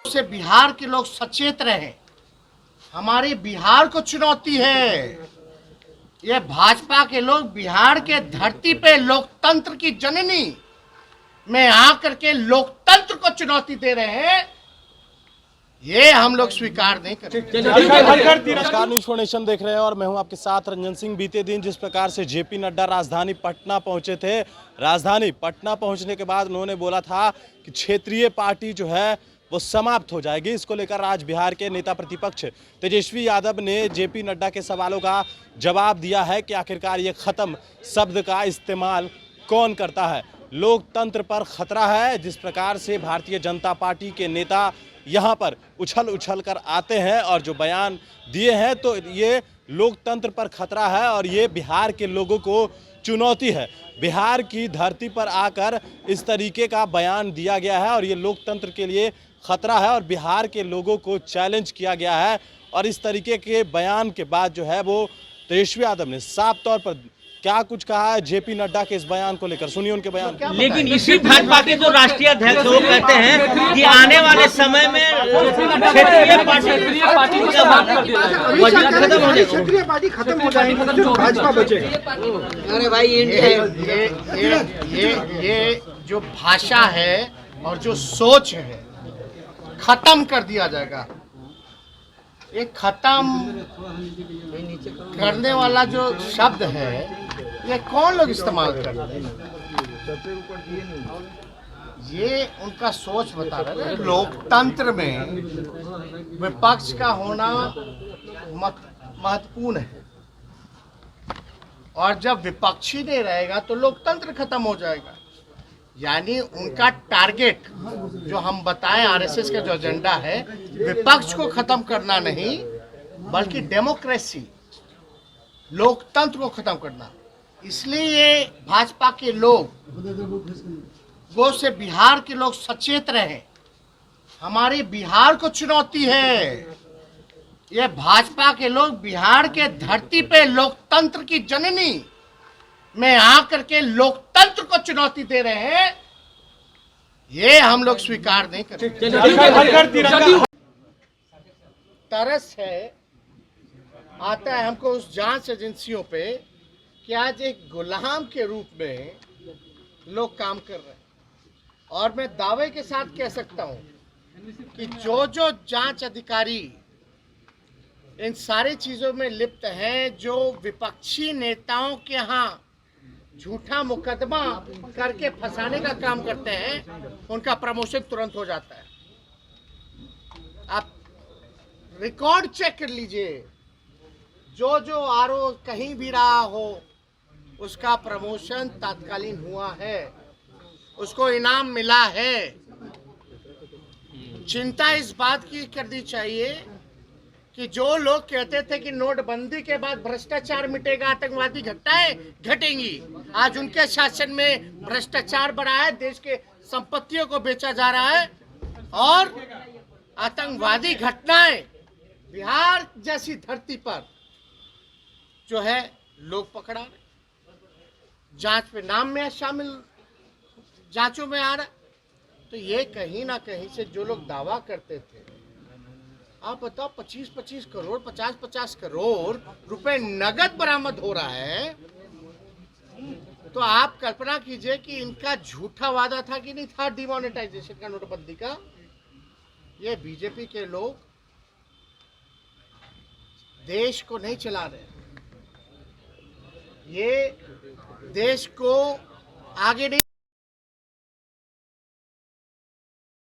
से बिहार के लोग सचेत रहे। हमारे बिहार को चुनौती है। ये भाजपा के लोग बिहार के धरती पे लोकतंत्र की जननी में आकर के लोकतंत्र को चुनौती दे रहे हैं। ये हम लोग स्वीकार नहीं करेंगे। नमस्कार, न्यूज़ 4 नेशन देख रहे हैं और मैं हूं आपके साथ रंजन सिंह। बीते दिन जिस प्रकार से जेपी नड्डा राजधानी पटना पहुंचे थे, राजधानी पटना पहुंचने के बाद उन्होंने बोला था कि क्षेत्रीय पार्टी जो है वो समाप्त हो जाएगी। इसको लेकर आज बिहार के नेता प्रतिपक्ष तेजस्वी यादव ने जेपी नड्डा के सवालों का जवाब दिया है कि आखिरकार ये खत्म शब्द का इस्तेमाल कौन करता है। लोकतंत्र पर खतरा है। जिस प्रकार से भारतीय जनता पार्टी के नेता यहाँ पर उछल कर आते हैं और जो बयान दिए हैं, तो ये लोकतंत्र पर खतरा है और ये बिहार के लोगों को चुनौती है। बिहार की धरती पर आकर इस तरीके का बयान दिया गया है और ये लोकतंत्र के लिए खतरा है और बिहार के लोगों को चैलेंज किया गया है। और इस तरीके के बयान के बाद जो है वो तेजस्वी यादव ने साफ तौर पर क्या कुछ कहा है जेपी नड्डा के इस बयान को लेकर। सुनिए उनके बयान। लेकिन इसी भाजपा के जो राष्ट्रीय अध्यक्ष वो कहते हैं कि आने वाले समय में क्षेत्रीय पार्टी खत्म हो जाएगी, भाजपा बचे। अरे भाई, ये जो भाषा है और जो सोच है, खत्म कर दिया जाएगा। ये खत्म करने वाला जो शब्द है, ये कौन लोग इस्तेमाल कर रहे हैं? ये उनका सोच बता रहे हैं। लोकतंत्र में विपक्ष का होना महत्वपूर्ण है और जब विपक्षी नहीं रहेगा तो लोकतंत्र खत्म हो जाएगा। यानी उनका टारगेट जो हम बताएं, आरएसएस का जो एजेंडा है, विपक्ष को खत्म करना नहीं बल्कि डेमोक्रेसी, लोकतंत्र को खत्म करना। इसलिए ये भाजपा के लोग वो से बिहार के लोग सचेत रहे। हमारे बिहार को चुनौती है। ये भाजपा के लोग बिहार के धरती पे लोकतंत्र की जननी में आकर के लोकतंत्र को चुनौती दे रहे हैं। ये हम लोग स्वीकार नहीं करेंगे। तरस है, आता है हमको उस जांच एजेंसियों पे कि आज एक गुलाम के रूप में लोग काम कर रहे हैं। और मैं दावे के साथ कह सकता हूं कि जो जो जांच अधिकारी इन सारी चीजों में लिप्त हैं, जो विपक्षी नेताओं के यहाँ झूठा मुकदमा करके फंसाने का काम करते हैं, उनका प्रमोशन तुरंत हो जाता है। आप रिकॉर्ड चेक कर लीजिए, जो जो आरोप कहीं भी रहा हो उसका प्रमोशन तात्कालीन हुआ है, उसको इनाम मिला है। चिंता इस बात की करनी चाहिए कि जो लोग कहते थे कि नोटबंदी के बाद भ्रष्टाचार मिटेगा, आतंकवादी घटनाएं घटेंगी, आज उनके शासन में भ्रष्टाचार बढ़ा है, देश के संपत्तियों को बेचा जा रहा है और आतंकवादी घटनाएं बिहार जैसी धरती पर जो है लोग पकड़ा रहे, जांच पे नाम में शामिल, जांचों में आ रहा। तो ये कहीं ना कहीं से जो लोग दावा करते थे, आप बताओ 25-25 करोड़ 50-50 करोड़ रुपए नगद बरामद हो रहा है, तो आप कल्पना कीजिए कि इनका झूठा वादा था कि नहीं था डिमोनेटाइजेशन का, नोटबंदी का। ये बीजेपी के लोग देश को नहीं चला रहे, ये देश को आगे नहीं